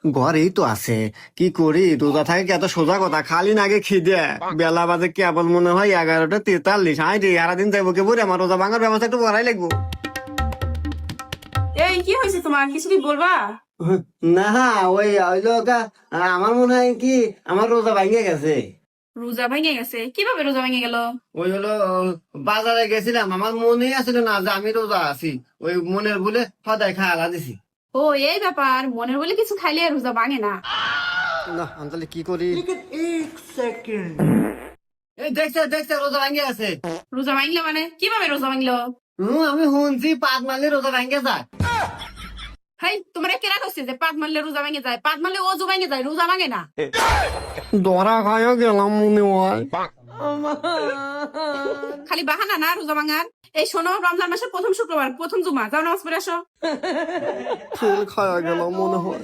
ঘরেই তো আছে, কি করি? রোজা থাকে কি এত সোজা কথা? খালি নাগে খিদে, বেলা বাজে কেবল মনে হয় 11টা 43। হাই রে, সারাদিন যাইবো কে বলে? আমার রোজা ভাঙার ব্যবস্থা একটু করাই লাগবো। এই কি হয়েছে তোমার, কিছু কি বলবা? না, ওই হইলো আমার মনে হয় কি আমার রোজা ভাঙে গেছে। রোজা ভেঙে গেছে? কিভাবে রোজা ভেঙে গেল? ওই হলো বাজারে গেছিলাম, আমার মনে আসলে না যে আমি রোজা আছি। ওই মনের বলে সদাই খাওয়া দিছি। ও, এই ব্যাপার। মনের বলে কিছু খাইলে রোজা ভাঙে না। না, আমি তাহলে কি করি? এই দেখছে দেখছে রোজা ভাঙে গেছে। রোজা ভাঙলে মানে কিভাবে রোজা ভাঙলো? আমি শুনছি পাত মারলে রোজা ভাঙে যায়। হাই, তোমার কেনা করছে যে পাত মারলে রোজা ভেঙে যায়? পাত মারলে অজু ভেঙে যায়, রোজা ভাঙে না। ধরা খাইও গেলাম মনে হয়। খালি বাহানা না রোজা ভাঙার। এই শোনো, রমজান মাসের প্রথম শুক্রবার, প্রথম জুমা, যাও নামাজ পড়ে আসো। খাওয়া গেলাম মনে হয়।